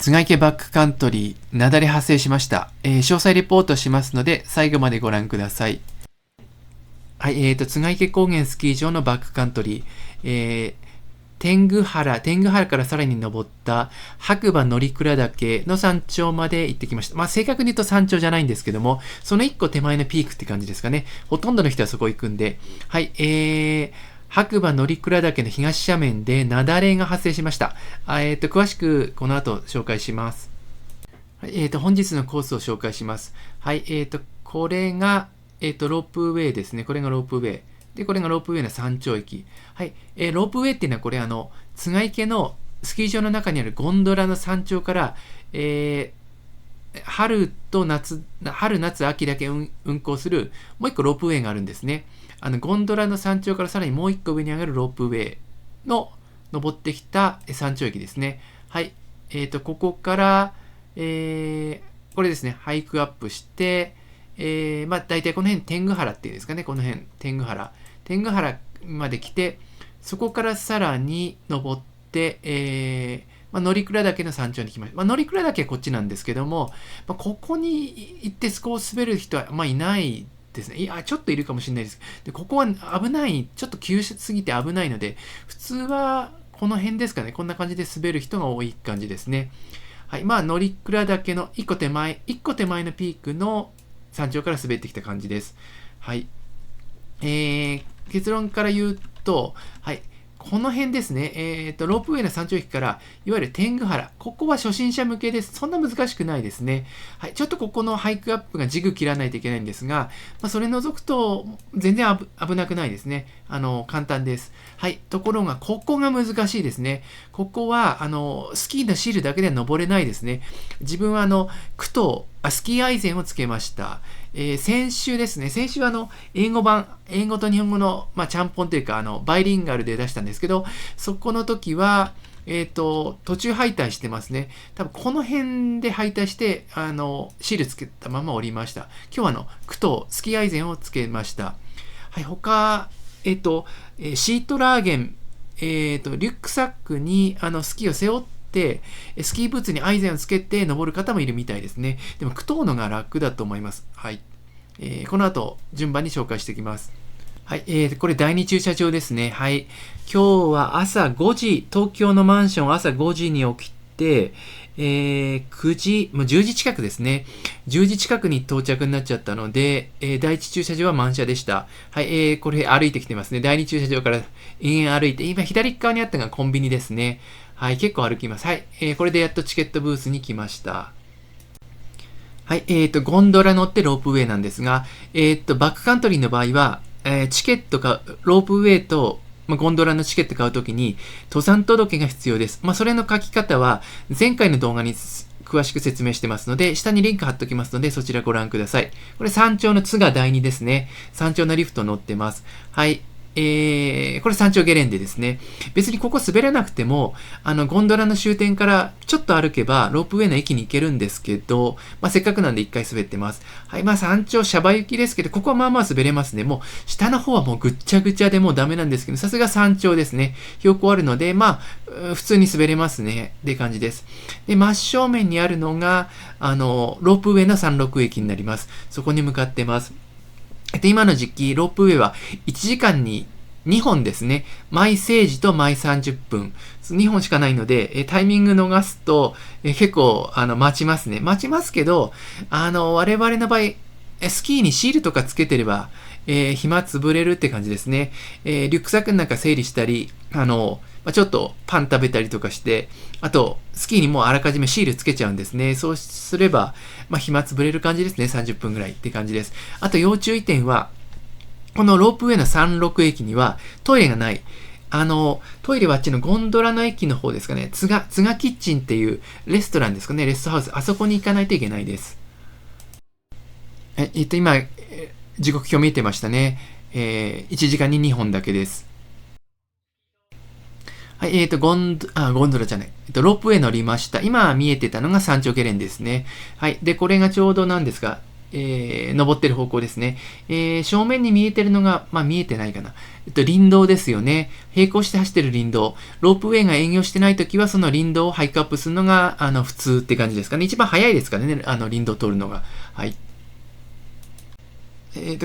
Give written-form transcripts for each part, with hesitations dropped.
津賀池バックカントリー、雪崩発生しました。詳細レポートしますので、最後までご覧ください。はい、津賀池高原スキー場のバックカントリー、天狗原からさらに登った白馬乗鞍岳の山頂まで行ってきました。正確に言うと山頂じゃないんですけども、その一個手前のピークって感じですかね。ほとんどの人はそこ行くんで。はい、白馬乗鞍岳の東斜面で雪崩が発生しました。詳しくこの後紹介します。はい、本日のコースを紹介します。はい、これが、ロープウェイですね。これがロープウェイ。で、これがロープウェイの山頂駅。はい、ロープウェイっていうのは、これ津賀池のスキー場の中にあるゴンドラの山頂から、春、夏、秋だけ運行する、もう一個ロープウェイがあるんですね。ゴンドラの山頂からさらにもう一個上に上がるロープウェイの登ってきた山頂駅ですね。はい。ここから、これですね、ハイクアップして、大体この辺、天狗原っていうんですかね、この辺、天狗原まで来て、そこからさらに登って、乗鞍岳の山頂に来ました。乗鞍岳はこっちなんですけども、ここに行ってそこを滑る人は、いないですね。いや、ちょっといるかもしれないです。で、ここは危ない、ちょっと急すぎて危ないので、普通はこの辺ですかね、こんな感じで滑る人が多い感じですね。はい、乗鞍岳の1個手前のピークの山頂から滑ってきた感じです。はい。結論から言うと、はい。この辺ですね、ロープウェイの山頂駅から、いわゆる天狗原。ここは初心者向けです。そんな難しくないですね。はい。ちょっとここのハイクアップがジグ切らないといけないんですが、それ除くと、全然危なくないですね。簡単です。はい。ところが、ここが難しいですね。ここは、スキーのシールだけでは登れないですね。自分は、スキーアイゼンをつけました。先週ですね。先週は英語と日本語の、ちゃんぽんというか、バイリンガルで出したんですけど、そこの時は、途中敗退してますね。多分この辺で敗退して、シールつけたまま降りました。今日はスキーアイゼンをつけました。はい、他、シートラーゲン、リュックサックに、スキーを背負って、スキーブーツにアイゼンをつけて登る方もいるみたいですね。でも、クトーのが楽だと思います。はい。この後、順番に紹介していきます。はい。これ第2駐車場ですね。はい。今日は朝5時、東京のマンション朝5時に起きて、9時、もう10時近くですね。10時近くに到着になっちゃったので、第1駐車場は満車でした。はい。これ歩いてきてますね。第2駐車場から延々歩いて、今左側にあったのがコンビニですね。はい。結構歩きます。はい。これでやっとチケットブースに来ました。はい。ゴンドラ乗ってロープウェイなんですが、バックカントリーの場合は、チケットか、ロープウェイと、ゴンドラのチケット買うときに、登山届が必要です。それの書き方は、前回の動画に詳しく説明してますので、下にリンク貼っときますので、そちらご覧ください。これ山頂の津賀第2ですね。山頂のリフト乗ってます。はい。これ山頂ゲレンデですね。別にここ滑らなくても、ゴンドラの終点からちょっと歩けば、ロープウェイの駅に行けるんですけど、せっかくなんで一回滑ってます。はい、山頂シャバ行きですけど、ここはまあ滑れますね。もう、下の方はもうぐっちゃぐちゃでもうダメなんですけど、さすが山頂ですね。標高あるので、普通に滑れますね。って感じです。で、真正面にあるのが、ロープウェイの山麓駅になります。そこに向かってます。今の時期、ロープウェイは1時間に2本ですね。毎正時と毎30分。2本しかないので、タイミング逃すと、結構、待ちますね。待ちますけど、我々の場合、スキーにシールとかつけてれば、暇潰れるって感じですね。リュックサックの中整理したり、ちょっとパン食べたりとかして、あと、スキーにもうあらかじめシールつけちゃうんですね。そうすれば、暇潰れる感じですね。30分ぐらいって感じです。あと、要注意点は、このロープウェイの山麓駅にはトイレがない。トイレはあっちのゴンドラの駅の方ですかね。津賀キッチンっていうレストランですかね。レストハウス。あそこに行かないといけないです。今、時刻表見えてましたね。1時間に2本だけです。はい、ゴンドラじゃない。ロープウェイ乗りました。今見えてたのが山頂ゲレンですね。はい。で、これがちょうどなんですが、登ってる方向ですね。正面に見えてるのが、見えてないかな。林道ですよね。並行して走ってる林道。ロープウェイが営業してないときは、その林道をハイクアップするのが、普通って感じですかね。一番早いですからね、林道を通るのが。はい。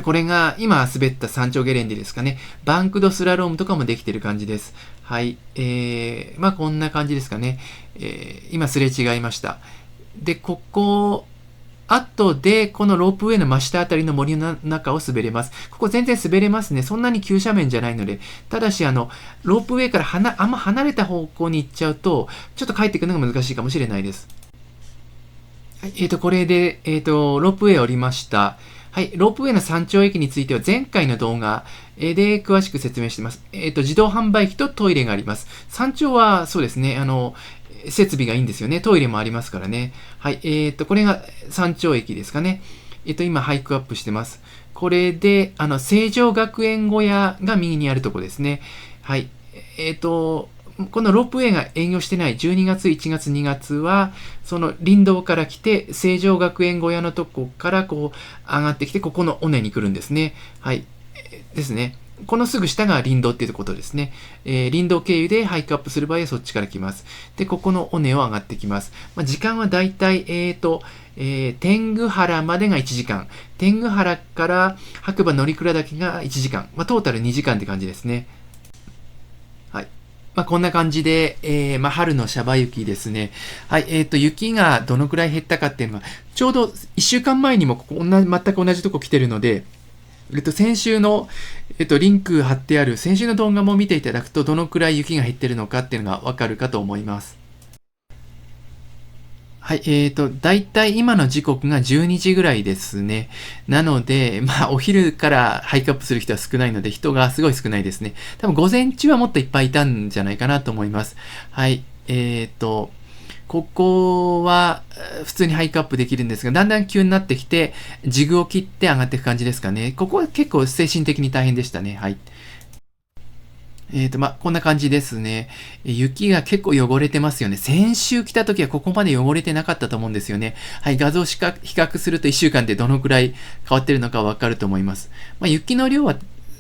これが今滑った山頂ゲレンデですかね。バンクドスラロームとかもできてる感じです。はい。こんな感じですかね。今すれ違いました。で、後で、このロープウェイの真下あたりの森の中を滑れます。ここ全然滑れますね。そんなに急斜面じゃないので。ただし、ロープウェイからあんま離れた方向に行っちゃうと、ちょっと帰ってくるのが難しいかもしれないです。はい、これで、ロープウェイ降りました。はい、ロープウェイの山頂駅については前回の動画で詳しく説明しています。自動販売機とトイレがあります。山頂はそうですね、設備がいいんですよね。トイレもありますからね。はい、これが山頂駅ですかね。今、ハイクアップしてます。これで、成城学園小屋が右にあるところですね。はい。このロープウェイが営業してない12月、1月、2月は、その林道から来て、成城学園小屋のとこからこう上がってきて、ここの尾根に来るんですね。はい。ですね。このすぐ下が林道っていうことですね。林道経由でハイクアップする場合はそっちから来ます。で、ここの尾根を上がってきます。時間はだいたい、天狗原までが1時間。天狗原から白馬乗鞍岳が1時間。トータル2時間って感じですね。はい。こんな感じで、春のシャバ雪ですね。はい。雪がどのくらい減ったかっていうのが、ちょうど1週間前にも全く同じとこ来てるので、先週の、リンク貼ってある先週の動画も見ていただくと、どのくらい雪が減ってるのかっていうのがわかるかと思います。はい、だいたい今の時刻が12時ぐらいですね。なので、お昼からハイクアップする人は少ないので、人がすごい少ないですね。多分午前中はもっといっぱいいたんじゃないかなと思います。はい、ここは普通にハイクアップできるんですが、だんだん急になってきて、ジグを切って上がっていく感じですかね。ここは結構精神的に大変でしたね。はい。こんな感じですね。雪が結構汚れてますよね。先週来た時はここまで汚れてなかったと思うんですよね。はい、画像比較すると1週間でどのくらい変わってるのかわかると思います。雪の量は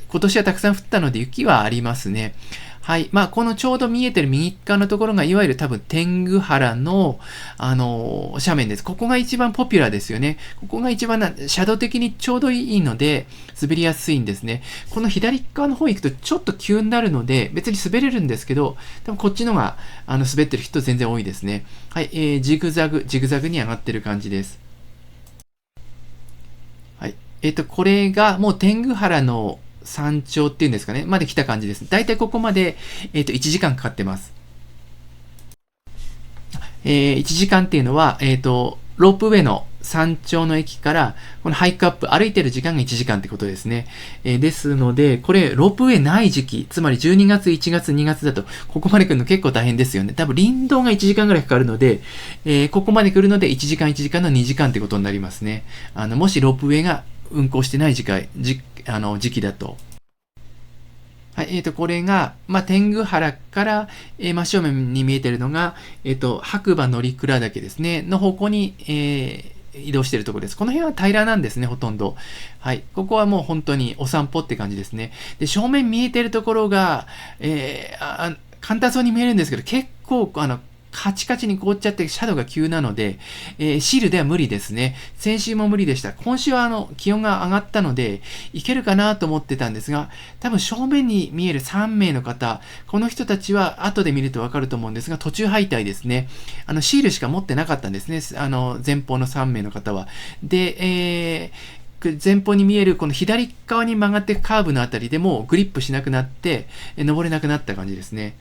今年はたくさん降ったので雪はありますね。はい。このちょうど見えてる右側のところが、いわゆる多分天狗原の、斜面です。ここが一番ポピュラーですよね。ここが一番斜度的にちょうどいいので、滑りやすいんですね。この左側の方行くとちょっと急になるので、別に滑れるんですけど、多分こっちのが、滑ってる人全然多いですね。はい。ジグザグに上がってる感じです。はい。これがもう天狗原の山頂っていうんですかね、まで来た感じです。だいたいここまで、1時間かかってます。1時間っていうのは、ロープウェイの山頂の駅から、このハイクアップ、歩いてる時間が1時間ってことですね。ですので、これ、ロープウェイない時期、つまり12月、1月、2月だと、ここまで来るの結構大変ですよね。多分、林道が1時間ぐらいかかるので、ここまで来るので、1時間1時間の2時間ってことになりますね。もしロープウェイが運行してない時期だと。はい、これが、天狗原から、真正面に見えているのが、白馬乗鞍岳ですね、の方向に、移動しているところです。この辺は平らなんですね、ほとんど。はい。ここはもう本当にお散歩って感じですね。で、正面見えているところが、簡単そうに見えるんですけど、結構、カチカチに凍っちゃってシャドウが急なので、シールでは無理ですね。先週も無理でした。今週は気温が上がったので、いけるかなと思ってたんですが、多分正面に見える3名の方、この人たちは後で見るとわかると思うんですが、途中敗退ですね。シールしか持ってなかったんですね。前方の3名の方は。で、前方に見えるこの左側に曲がっていくカーブのあたりでもグリップしなくなって、登れなくなった感じですね。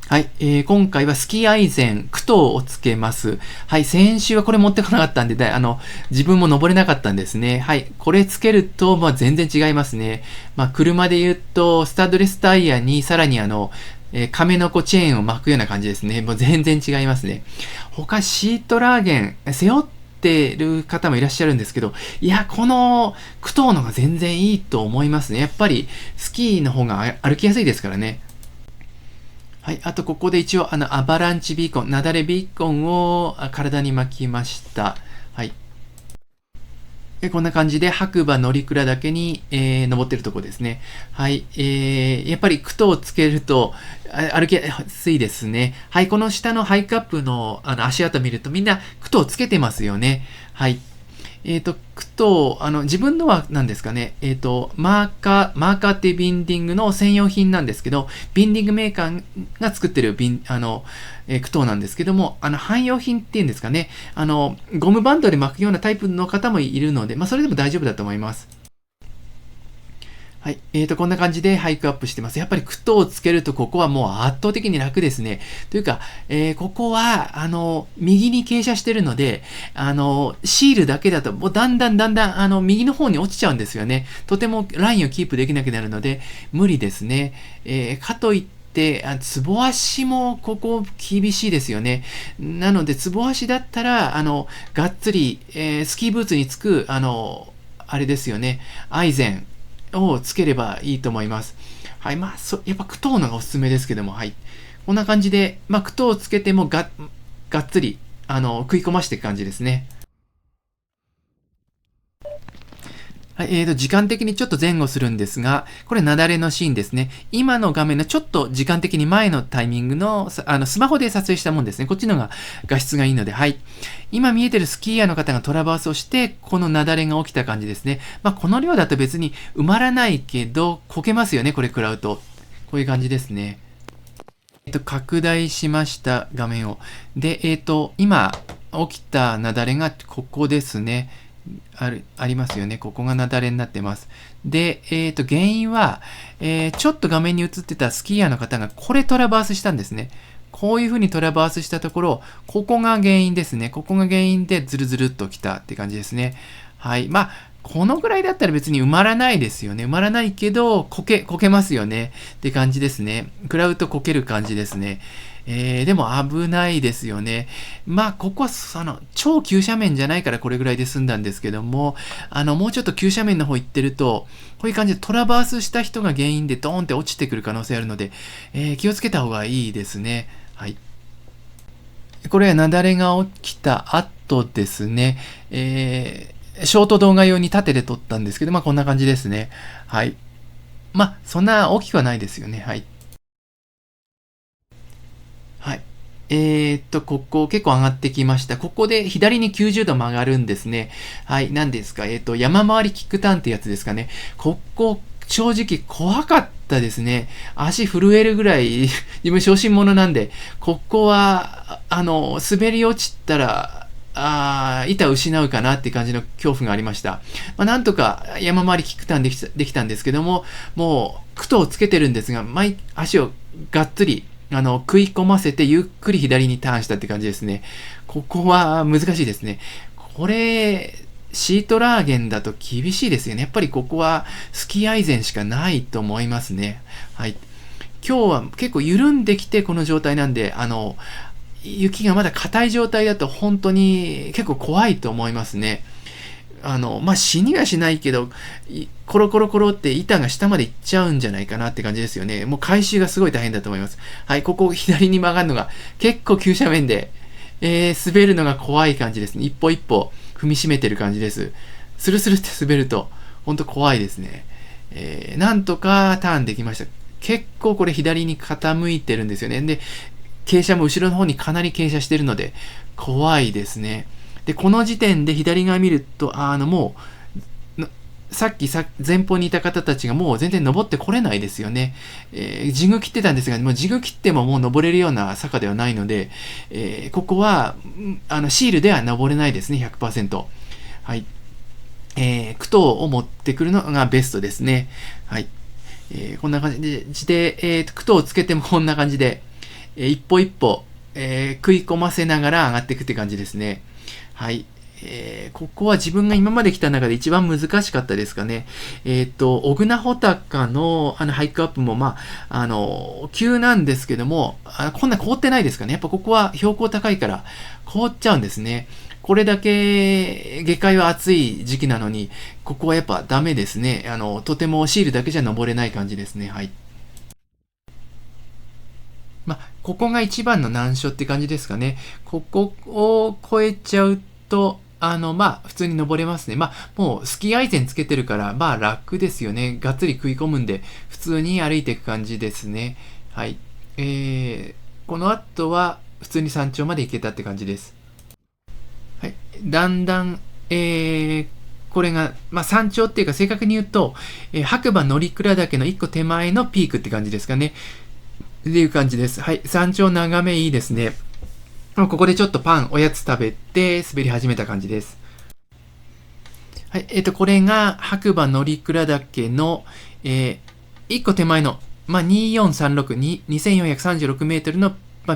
はい、今回はスキーアイゼン、クトをつけます。はい、先週はこれ持ってこなかったんで、自分も登れなかったんですね。はい、これつけると、全然違いますね。車で言うと、スタッドレスタイヤにさらに亀の子チェーンを巻くような感じですね。もう全然違いますね。他、シートラーゲン、背負ってる方もいらっしゃるんですけど、いや、このクトのが全然いいと思いますね。やっぱり、スキーの方が歩きやすいですからね。はい。あと、ここで一応、アバランチビーコン、雪崩ビーコンを体に巻きました。はい。こんな感じで白馬乗鞍岳に、登ってるとこですね。はい。やっぱりクトをつけると歩きやすいですね。はい。この下のハイクアップの足跡見るとみんなクトをつけてますよね。はい。クト自分のは何ですかね。マーカーっていうビンディングの専用品なんですけど、ビンディングメーカーが作ってるクトなんですけども、汎用品っていうんですかね。ゴムバンドで巻くようなタイプの方もいるので、まあ、それでも大丈夫だと思います。はい。こんな感じでハイクアップしてます。やっぱりクトをつけると、ここはもう圧倒的に楽ですね。というか、ここは、右に傾斜してるので、シールだけだと、もうだんだん、右の方に落ちちゃうんですよね。とてもラインをキープできなくなるので、無理ですね。かといって、つぼ足もここ厳しいですよね。なので、つぼ足だったら、がっつり、スキーブーツにつく、あれですよね。アイゼン。をつければいいと思います。はい。まあ、やっぱクトーのがおすすめですけども、はい。こんな感じで、まあ、クトーをつけてもがっつり、食い込ましていく感じですね。はい、時間的にちょっと前後するんですが、これ、雪崩のシーンですね。今の画面のちょっと時間的に前のタイミングの、スマホで撮影したもんですね。こっちのが画質がいいので、はい。今見えてるスキーヤーの方がトラバースをして、この雪崩が起きた感じですね。まあ、この量だと別に埋まらないけど、こけますよね、これ食らうと。こういう感じですね。拡大しました画面を。で、今起きた雪崩がここですね。ありますよね。ここが雪崩になってます。で、原因は、ちょっと画面に映ってたスキーヤーの方がこれトラバースしたんですね。こういう風にトラバースしたところ、ここが原因ですね。ここが原因でズルズルっときたって感じですね。はい。まあ、このぐらいだったら別に埋まらないですよね。埋まらないけど、こけますよね。って感じですね。食らうとこける感じですね。でも危ないですよね。まあ、ここは、超急斜面じゃないからこれぐらいで済んだんですけども、もうちょっと急斜面の方行ってると、こういう感じでトラバースした人が原因でドーンって落ちてくる可能性あるので、気をつけた方がいいですね。はい。これは雪崩が起きた後ですね。ショート動画用に縦で撮ったんですけど、まあこんな感じですね。はい。まあ、そんな大きくはないですよね。はい。はい。ここ結構上がってきました。ここで左に90度曲がるんですね。はい。何ですか山回りキックターンってやつですかね。ここ、正直怖かったですね。足震えるぐらい、自分小心者なんで、ここは、滑り落ちたら、板を失うかなって感じの恐怖がありました。まあ、なんとか山回りキックターンできたんですけども、もう、クトをつけてるんですが、足をがっつり食い込ませてゆっくり左にターンしたって感じですね。ここは難しいですね。これ、シートラーゲンだと厳しいですよね。やっぱりここはスキーアイゼンしかないと思いますね。はい。今日は結構緩んできてこの状態なんで、雪がまだ硬い状態だと本当に結構怖いと思いますね。まあ、死にはしないけど、コロコロコロって板が下まで行っちゃうんじゃないかなって感じですよね。もう回収がすごい大変だと思います。はい、ここ左に曲がるのが結構急斜面で、滑るのが怖い感じですね。一歩一歩踏みしめてる感じです。スルスルって滑ると、ほんと怖いですね。なんとかターンできました。結構これ左に傾いてるんですよね。で、傾斜も後ろの方にかなり傾斜してるので、怖いですね。で、この時点で左側見ると、もう、さっき前方にいた方たちがもう全然登ってこれないですよね。ジグ切ってたんですが、もうジグ切ってももう登れるような坂ではないので、ここは、シールでは登れないですね、100%。はい。クトを持ってくるのがベストですね。はい。こんな感じで、クトをつけてもこんな感じで、一歩一歩、食い込ませながら上がっていくって感じですね。はい。ここは自分が今まで来た中で一番難しかったですかね。小倉穂高のハイクアップも、まあ、急なんですけども、こんな凍ってないですかね。やっぱここは標高高いから凍っちゃうんですね。これだけ下界は暑い時期なのに、ここはやっぱダメですね。とてもシールだけじゃ登れない感じですね。はい。ここが一番の難所って感じですかね。ここを越えちゃうと、普通に登れますね。もうスキーアイゼンつけてるから、楽ですよね。がっつり食い込むんで、普通に歩いていく感じですね。はい。この後は、普通に山頂まで行けたって感じです。はい。だんだん、これが、山頂っていうか正確に言うと、白馬乗鞍岳の一個手前のピークって感じですかね。っていう感じです。はい。山頂眺めいいですね。ここでちょっとパン、おやつ食べて滑り始めた感じです。はい。これが白馬乗鞍岳の、一個手前の、2436、2436メートルの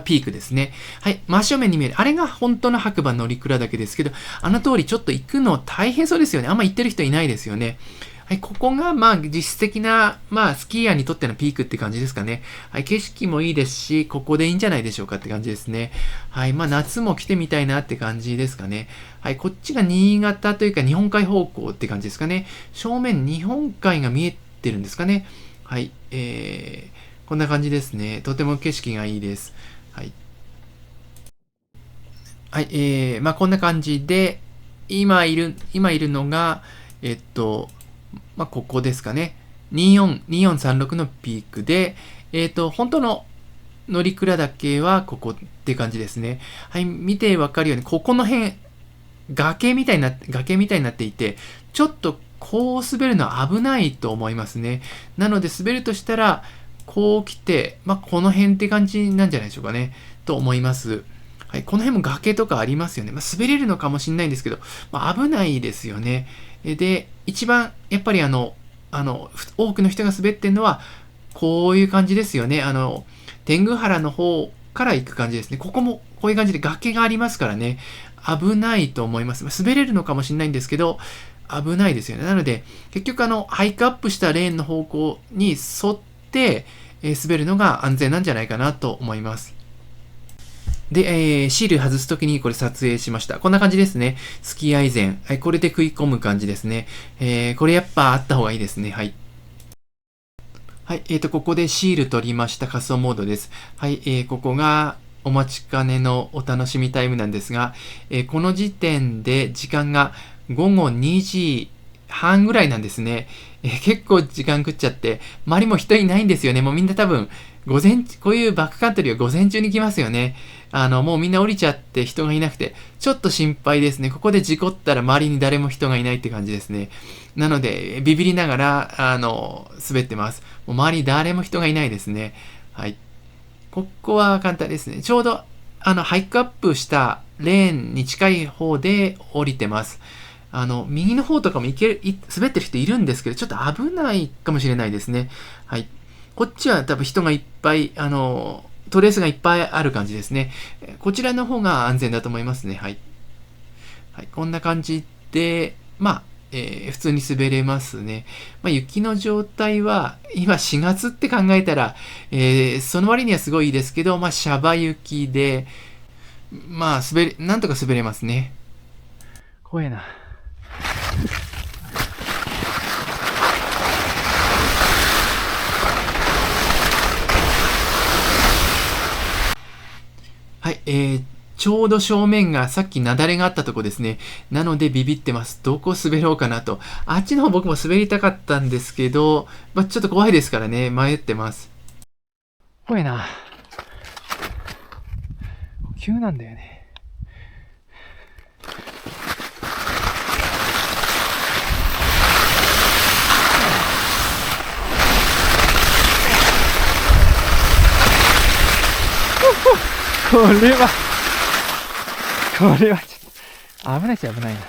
ピークですね。はい。真正面に見える。あれが本当の白馬乗鞍岳ですけど、あの通りちょっと行くの大変そうですよね。あんま行ってる人いないですよね。はい。ここが、実質的な、スキーヤーにとってのピークって感じですかね。はい。景色もいいですし、ここでいいんじゃないでしょうかって感じですね。はい。夏も来てみたいなって感じですかね。はい。こっちが新潟というか日本海方向って感じですかね。正面日本海が見えてるんですかね。はい。こんな感じですね。とても景色がいいです。はい。はい。こんな感じで、今いるのが、ここですかね。2436のピークで、本当の乗鞍岳はここって感じですね。はい、見てわかるように、ここの辺、崖みたいになっていて、ちょっとこう滑るのは危ないと思いますね。なので滑るとしたら、こう来て、この辺って感じなんじゃないでしょうかね。と思います。はい、この辺も崖とかありますよね。滑れるのかもしれないんですけど、危ないですよね。で、一番、やっぱり多くの人が滑ってるのは、こういう感じですよね。天狗原の方から行く感じですね。ここもこういう感じで崖がありますからね。危ないと思います。滑れるのかもしれないんですけど、危ないですよね。なので、結局ハイクアップしたレーンの方向に沿って、滑るのが安全なんじゃないかなと思います。で、シール外すときにこれ撮影しました。こんな感じですね。スキーアイゼン。はい、これで食い込む感じですね。これやっぱあった方がいいですね。はい。はい、ここでシール取りました仮想モードです。はい、ここがお待ちかねのお楽しみタイムなんですが、この時点で時間が午後2時半ぐらいなんですね。結構時間食っちゃって、周りも人いないんですよね。もうみんな多分、こういうバックカントリーは午前中に来ますよね。もうみんな降りちゃって人がいなくて、ちょっと心配ですね。ここで事故ったら周りに誰も人がいないって感じですね。なので、ビビりながら、滑ってます。もう周りに誰も人がいないですね。はい。ここは簡単ですね。ちょうど、ハイクアップしたレーンに近い方で降りてます。右の方とかも滑ってる人いるんですけど、ちょっと危ないかもしれないですね。はい。こっちは多分人がいっぱい、トレースがいっぱいある感じですね。こちらの方が安全だと思いますね。はい。はい、こんな感じで、普通に滑れますね。雪の状態は、今4月って考えたら、その割にはすごいいいですけど、シャバ雪で、なんとか滑れますね。怖えな。はい、ちょうど正面がさっき雪崩があったとこですね。なのでビビってます。どこ滑ろうかなと。あっちの方僕も滑りたかったんですけど、ちょっと怖いですからね。迷ってます。怖いな。急なんだよね。これはちょっと危ないっちゃ危ないな。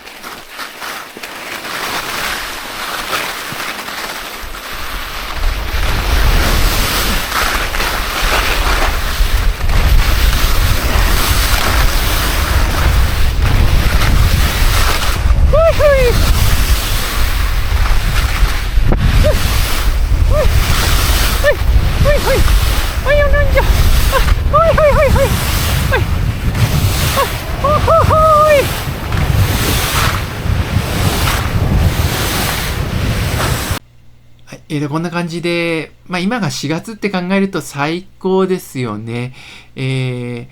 こんな感じで、今が4月って考えると最高ですよね。トッ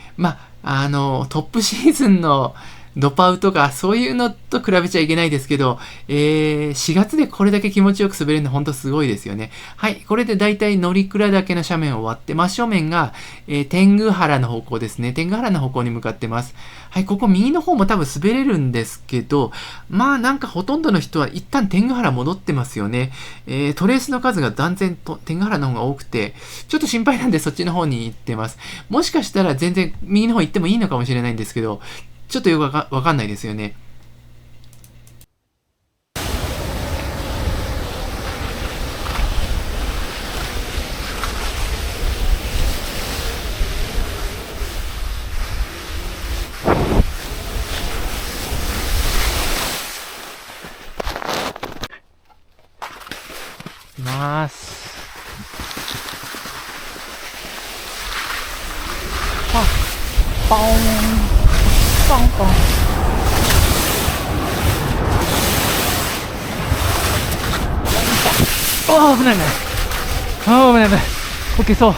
プシーズンのドパウとか、そういうのと比べちゃいけないですけど、4月でこれだけ気持ちよく滑れるの本当すごいですよね。はい、これでだいたい乗鞍岳の斜面を割って、真正面が、天狗原の方向ですね。天狗原の方向に向かってます。はい、ここ右の方も多分滑れるんですけど、なんかほとんどの人は一旦天狗原戻ってますよね。トレースの数が断然と天狗原の方が多くて、ちょっと心配なんでそっちの方に行ってます。もしかしたら全然右の方行ってもいいのかもしれないんですけど、ちょっとよくわかんないですよね。います。ポンポンポン。ああ、危ないね。ああ、危ない危ない。こけそう。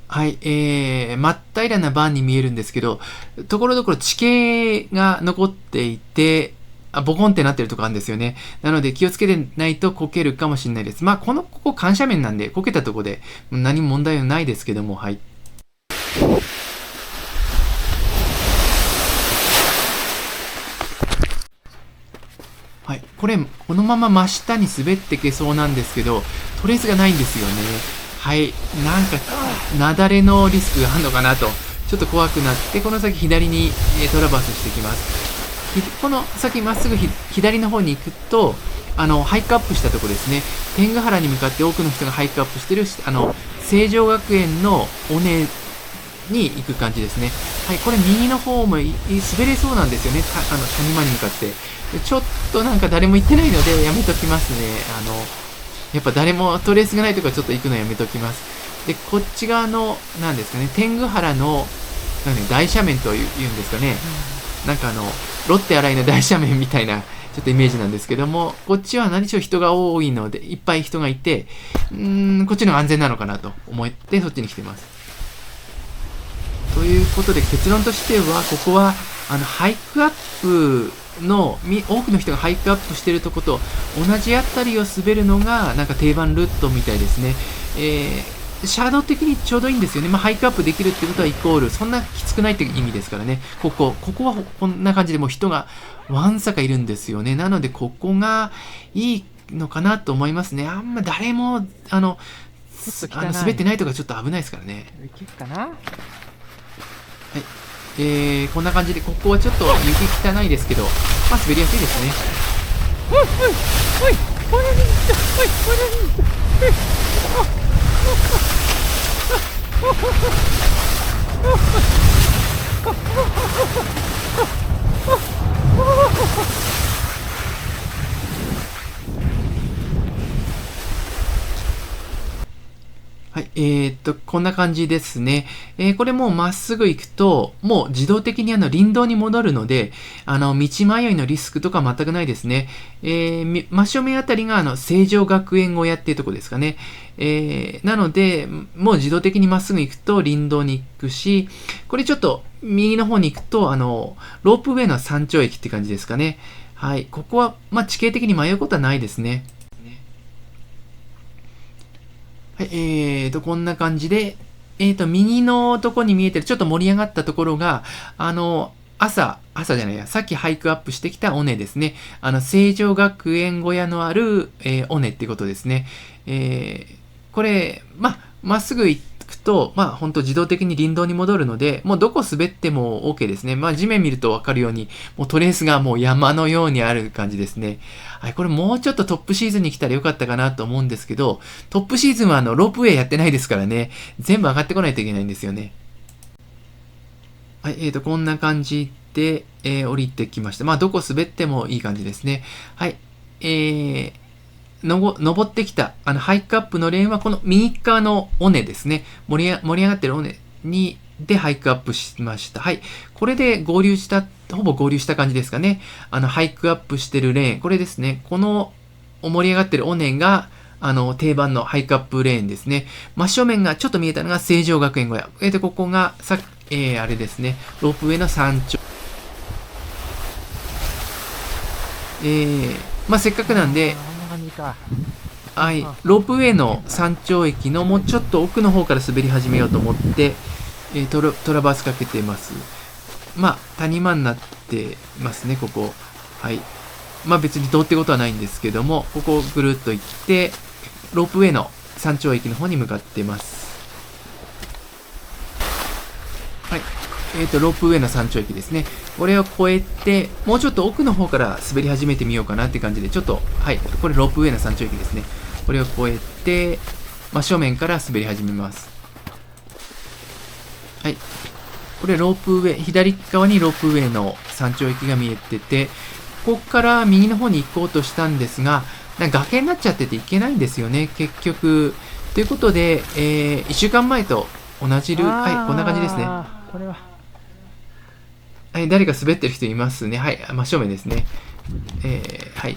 はい、真っ平らなバーンに見えるんですけど、ところどころ地形が残っていて、ボコンってなってるとこあるんですよね。なので気をつけてないとこけるかもしれないです。ここ緩斜面なんで、こけたとこで何も問題はないですけども、はい。はい、このまま真下に滑ってけそうなんですけど、トレースがないんですよね。はい、なんか、雪崩のリスクがあるのかなと、ちょっと怖くなって、この先左にトラバースしてきます。この先まっすぐ左の方に行くと、ハイクアップしたとこですね。天狗原に向かって多くの人がハイクアップしてる、成城学園の尾根に行く感じですね。はい、これ右の方も滑れそうなんですよね。谷間に向かって。ちょっとなんか誰も行ってないのでやめときますね。やっぱ誰もトレースがないところちょっと行くのやめときます。で、こっち側の、なんですかね、天狗原の、大斜面というんですかね。なんかロッテ新井の大斜面みたいな、ちょっとイメージなんですけども、こっちは何しろ人が多いので、いっぱい人がいて、こっちの方が安全なのかなと思ってそっちに来てます。ということで結論としては、ここはハイクアップの多くの人がハイクアップしているとこと同じあたりを滑るのがなんか定番ルートみたいですね。シャドウ的にちょうどいいんですよね。ハイクアップできるってことはイコールそんなきつくないって意味ですからね。ここはこんな感じでもう人がわんさかいるんですよね。なのでここがいいのかなと思いますね。あんま誰も滑ってないとかちょっと危ないですからね。いけるかな。はい、こんな感じで、ここはちょっと雪汚いですけど、滑りやすいですね。おいおいおい、おいおいおいはい、こんな感じですね。これもうまっすぐ行くと、もう自動的に林道に戻るので、道迷いのリスクとか全くないですね。真正面あたりが成城学園小屋っていうところですかね。なので、もう自動的にまっすぐ行くと林道に行くし、これちょっと右の方に行くと、ロープウェイの山頂駅って感じですかね。はい、ここは、地形的に迷うことはないですね。はい、こんな感じで、右のとこに見えてるちょっと盛り上がったところが、朝じゃないや、さっきハイクアップしてきた尾根ですね。成城学園小屋のある、尾根っていうことですね。これ、まっすぐ行くと、本当自動的に林道に戻るので、もうどこ滑っても OK ですね。地面見るとわかるように、もうトレースがもう山のようにある感じですね。はい、これもうちょっとトップシーズンに来たらよかったかなと思うんですけど、トップシーズンはロープウェイやってないですからね、全部上がってこないといけないんですよね。はい、こんな感じで、降りてきました。どこ滑ってもいい感じですね。はい、登ってきたハイクアップのレーンはこの右側の尾根ですね。盛り上がってる尾根でハイクアップしました。はい。これでほぼ合流した感じですかね。ハイクアップしてるレーン、これですね。この盛り上がってる尾根が、定番のハイカップレーンですね。真正面がちょっと見えたのが成城学園小屋。で、ここがあれですね、ロープウェイの山頂。せっかくなんで、はい、ロープウェイの山頂駅のもうちょっと奥の方から滑り始めようと思って、トラバースかけてます。谷間になってますね、ここ。はい。別にどうってことはないんですけども、ここをぐるっと行って、ロープウェイの山頂駅の方に向かってます。はい。ロープウェイの山頂駅ですね。これを越えて、もうちょっと奥の方から滑り始めてみようかなって感じで、ちょっと、はい、これロープウェイの山頂駅ですね。これを越えて、真正面から滑り始めます。はい。これロープウェイ、左側にロープウェイの山頂駅が見えてて、ここから右の方に行こうとしたんですが、崖になっちゃってて行けないんですよね、結局。ということで、1週間前と同じはい、こんな感じですね。これははい、誰か滑ってる人いますね。はい、真正面ですね。はい。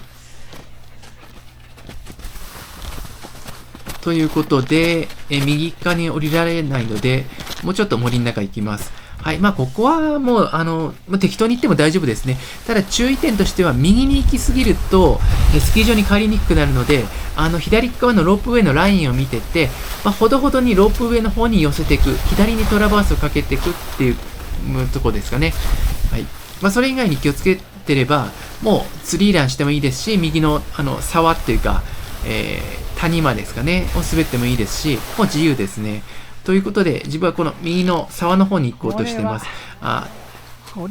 ということで、右側に降りられないので、もうちょっと森の中行きます。はい。ここはもう、適当に行っても大丈夫ですね。ただ注意点としては、右に行き過ぎると、スキー場に帰りにくくなるので、左側のロープウェイのラインを見てて、ほどほどにロープウェイの方に寄せていく、左にトラバースをかけていくっていうとこですかね。はい。それ以外に気をつけてれば、もうツリーランしてもいいですし、右の、沢っていうか、谷間ですかね、を滑ってもいいですし、もう自由ですね。ということで、自分はこの右の沢の方に行こうとしています。と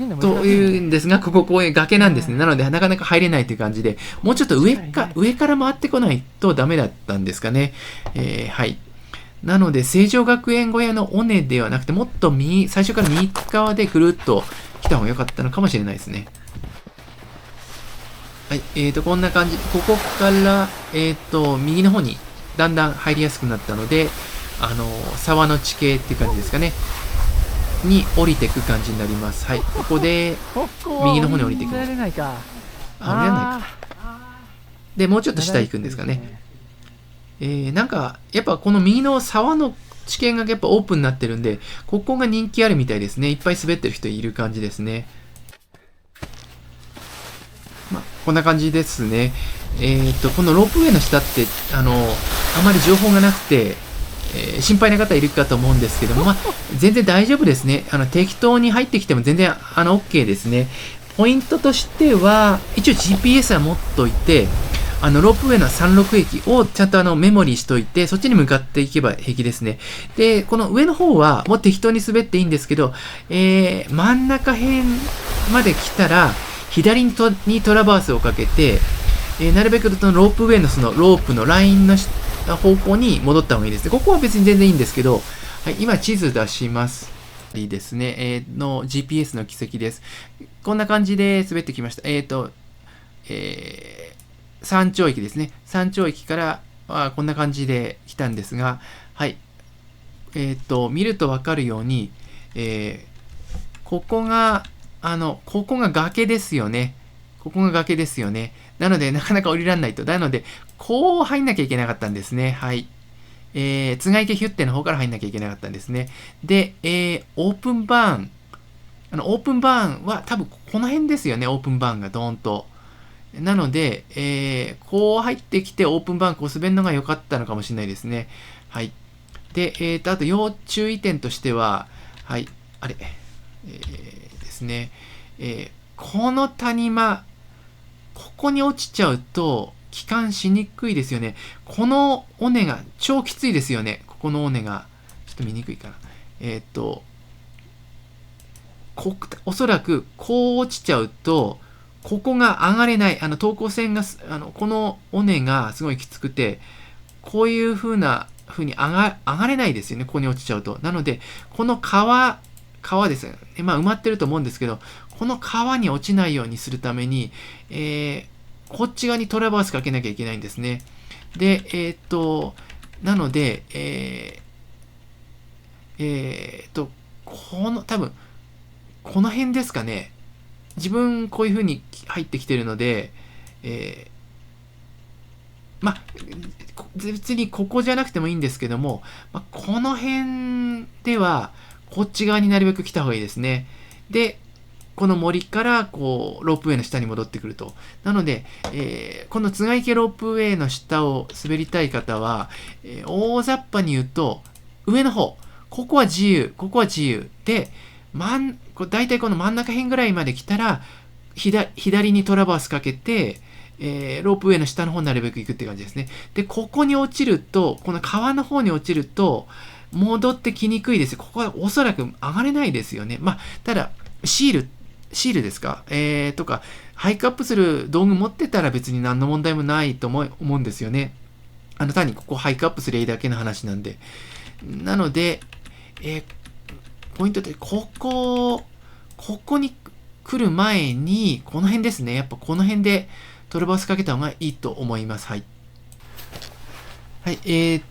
いうんですが、ここ崖なんですね。なので、なかなか入れないという感じで、もうちょっと上から回ってこないとダメだったんですかね。はい。なので、成城学園小屋の尾根ではなくて、もっと最初から右側でぐるっと来た方が良かったのかもしれないですね。はい、こんな感じ。ここから、右の方にだんだん入りやすくなったので、沢の地形っていう感じですかね。に降りていく感じになります。はい、ここで、右の方に降りていきます。降りられないか。で、もうちょっと下行くんですかね。やっぱこの右の沢の地形がやっぱオープンになってるんで、ここが人気あるみたいですね。いっぱい滑ってる人いる感じですね。こんな感じですね。このロープウェイの下って、あまり情報がなくて、心配な方いるかと思うんですけども、全然大丈夫ですね。適当に入ってきても全然、OK ですね。ポイントとしては、一応 GPS は持っといて、ロープウェイの山麓駅をちゃんとメモリーしといて、そっちに向かっていけば平気ですね。で、この上の方はもう適当に滑っていいんですけど、真ん中辺まで来たら、左にトラバースをかけて、なるべくロープウェイのそのロープのラインの方向に戻った方がいいですね。ここは別に全然いいんですけど、はい、今地図出します。いいですね。の GPS の軌跡です。こんな感じで滑ってきました。山頂駅ですね。山頂駅からはこんな感じで来たんですが、はい。見るとわかるように、ここが崖ですよね。ここが崖ですよね。なので、なかなか降りられないと。なので、こう入んなきゃいけなかったんですね。はい。津賀池ヒュッテの方から入んなきゃいけなかったんですね。で、オープンバーン。オープンバーンは多分この辺ですよね。オープンバーンがドーンと。なので、こう入ってきてオープンバーンこう滑るのが良かったのかもしれないですね。はい。で、あと要注意点としては、はい。あれ。ですね。この谷間、ここに落ちちゃうと、帰還しにくいですよね。この尾根が超きついですよね。ここの尾根が。ちょっと見にくいかな。おそらく、こう落ちちゃうと、ここが上がれない。等高線が、この尾根がすごいきつくて、こういう風に上がれないですよね。ここに落ちちゃうと。なので、この川ですよね。埋まってると思うんですけど、この川に落ちないようにするために、こっち側にトラバースかけなきゃいけないんですね。で、なので、多分、この辺ですかね。自分、こういう風に入ってきてるので、まあ、別にここじゃなくてもいいんですけども、この辺では、こっち側になるべく来た方がいいですね。で、この森からこうロープウェイの下に戻ってくると。なので、この津賀池ロープウェイの下を滑りたい方は、大雑把に言うと、上の方、ここは自由、ここは自由。で、だいたいこの真ん中辺ぐらいまで来たら、左にトラバースかけて、ロープウェイの下の方になるべく行くって感じですね。で、ここに落ちると、この川の方に落ちると、戻ってきにくいです。ここはおそらく上がれないですよね。ただ、シールですか、とか、ハイクアップする道具持ってたら別に何の問題もないと思うんですよね。単にここハイクアップすりゃいいだけの話なんで。なので、ポイントって、ここに来る前に、この辺ですね。やっぱこの辺でトラバースかけた方がいいと思います。はい。はい、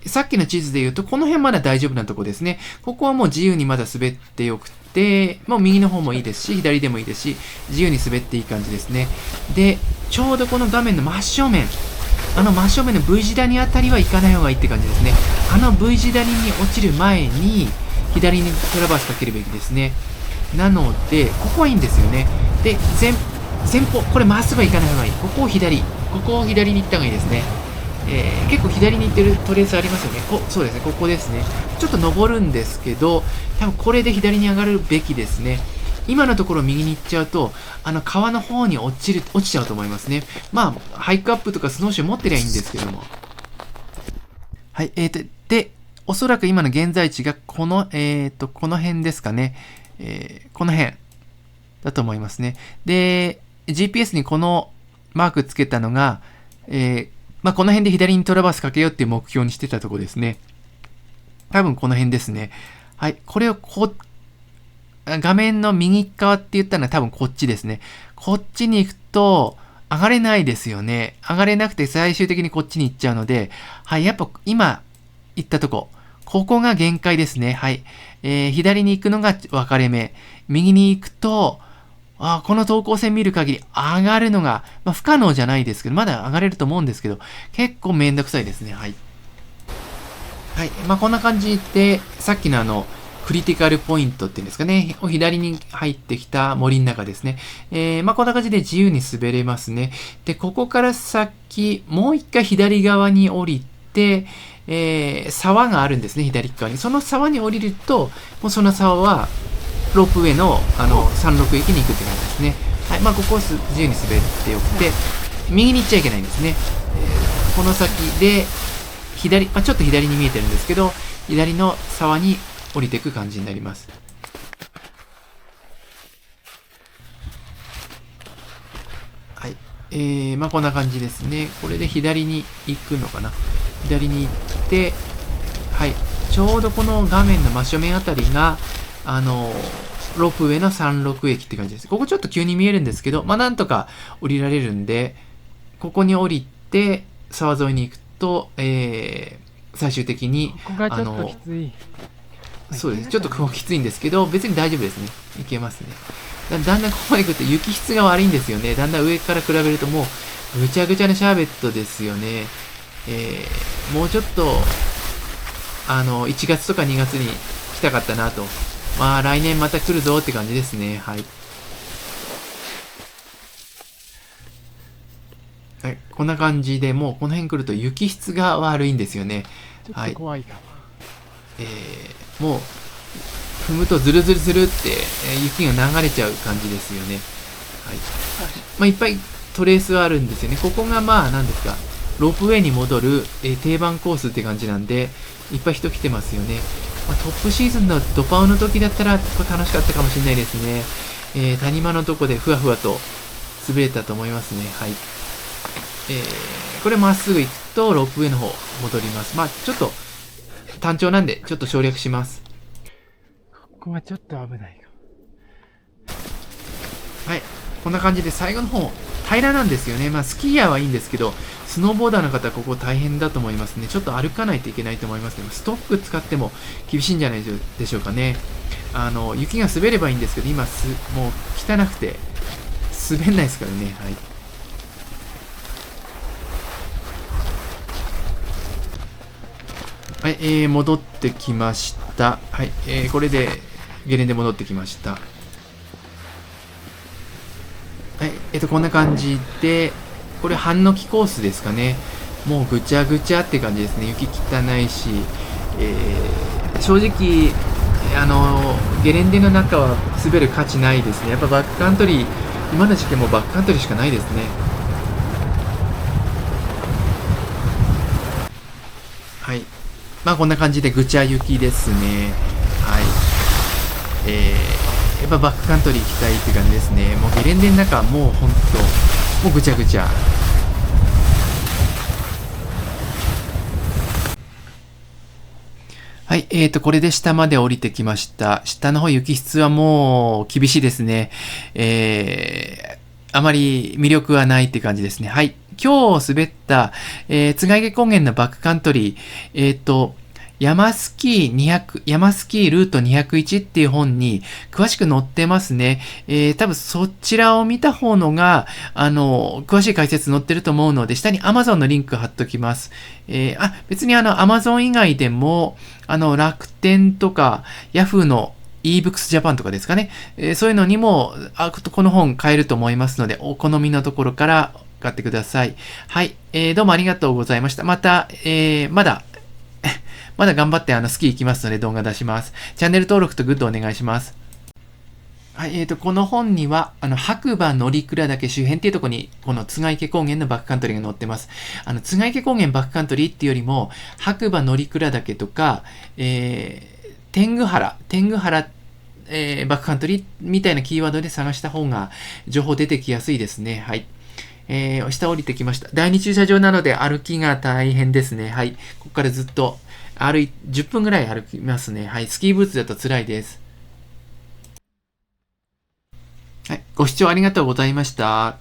さっきの地図で言うと、この辺まだ大丈夫なとこですね。ここはもう自由にまだ滑ってよくて、もう右の方もいいですし、左でもいいですし、自由に滑っていい感じですね。で、ちょうどこの画面の真正面、真正面の V 字谷あたりは行かない方がいいって感じですね。V 字谷に落ちる前に、左にトラバースかけるべきですね。なので、ここはいいんですよね。で、前方、これまっすぐは行かない方がいい。ここを左に行った方がいいですね。結構左に行ってるトレースありますよね。そうですね、ここですね。ちょっと登るんですけど、多分これで左に上がるべきですね。今のところ右に行っちゃうと、川の方に落ちちゃうと思いますね。ハイクアップとかスノーシュー持ってりゃいいんですけども。はい、で、おそらく今の現在地がこの辺ですかね。この辺だと思いますね。で、GPS にこのマークつけたのが、この辺で左にトラバースかけようっていう目標にしてたところですね。多分この辺ですね。はい。これを画面の右側って言ったのは多分こっちですね。こっちに行くと上がれないですよね。上がれなくて最終的にこっちに行っちゃうので、はい。やっぱ今行ったとここが限界ですね。はい。左に行くのが分かれ目。右に行くと、この等高線見る限り上がるのが、不可能じゃないですけど、まだ上がれると思うんですけど、結構めんどくさいですね。はい。はい。こんな感じで、さっきのクリティカルポイントっていうんですかね、左に入ってきた森の中ですね。こんな感じで自由に滑れますね。で、ここから先、もう一回左側に降りて、沢があるんですね、左側に。その沢に降りると、もうその沢は、ロープウェイの山麓駅に行くって感じですね。はい。ここを自由に滑ってよくて、右に行っちゃいけないんですね。この先で、ちょっと左に見えてるんですけど、左の沢に降りていく感じになります。はい。こんな感じですね。これで左に行くのかな。左に行って、はい。ちょうどこの画面の真正面あたりが、ロープウェイの山麓駅って感じです。ここちょっと急に見えるんですけど、なんとか降りられるんで、ここに降りて、沢沿いに行くと、最終的に、ここがちょっときつい。そうです。ちょっとここきついんですけど、別に大丈夫ですね。いけますね。だんだんここまで来ると雪質が悪いんですよね。だんだん上から比べるともう、ぐちゃぐちゃなシャーベットですよね。もうちょっと、1月とか2月に来たかったなと。来年また来るぞって感じですね。はい。はい。こんな感じで、もうこの辺来ると雪質が悪いんですよね。ちょっと怖いかも。もう、踏むとズルズルズルって、雪が流れちゃう感じですよね。はい。いっぱいトレースはあるんですよね。ここが何ですか、ロープウェイに戻る、定番コースって感じなんで、いっぱい人来てますよね。トップシーズンのドパウの時だったら、これ楽しかったかもしれないですね。谷間のとこでふわふわと滑れたと思いますね。はい。これまっすぐ行くと、ロープウェイの方戻ります。ちょっと、単調なんで、ちょっと省略します。ここはちょっと危ないか。はい。こんな感じで最後の方、平らなんですよね。スキーヤーはいいんですけど、スノーボーダーの方はここ大変だと思いますね。ちょっと歩かないといけないと思いますけど、ストック使っても厳しいんじゃないでしょうかね。雪が滑ればいいんですけど、今もう汚くて、滑んないですからね。はい。はい、戻ってきました。はい、これでゲレンデ戻ってきました。はい、こんな感じで、これ半の木コースですかね。もうぐちゃぐちゃって感じですね。雪汚いし、正直、ゲレンデの中は滑る価値ないですね。やっぱバックカントリー、今の時期もバックカントリーしかないですね。はい。まあこんな感じでぐちゃ雪ですね。はい。やっぱバックカントリー行きたいって感じですね。もうゲレンデの中はもうほんと、もうぐちゃぐちゃ。はい、これで下まで降りてきました。下の方雪質はもう厳しいですね。あまり魅力はないって感じですね。はい。今日滑った、津軽池高原のバックカントリー、山スキールート201っていう本に詳しく載ってますね。多分そちらを見た方のが、詳しい解説載ってると思うので、下に Amazon のリンク貼っときます。別にAmazon 以外でも、楽天とか Yahoo の eBooks Japan とかですかね。そういうのにも、この本買えると思いますので、お好みのところから買ってください。はい。どうもありがとうございました。また、まだ頑張ってスキー行きますので動画出します。チャンネル登録とグッドお願いします。はい、この本には、白馬乗鞍岳周辺っていうところに、この津軽池高原のバックカントリーが載ってます。津軽池高原バックカントリーっていうよりも、白馬乗鞍岳とか、天狗原、バックカントリーみたいなキーワードで探した方が情報出てきやすいですね。はい。下降りてきました。第2駐車場なので歩きが大変ですね。はい。ここからずっと10分ぐらい歩きますね。はい。スキーブーツだと辛いです。はい。ご視聴ありがとうございました。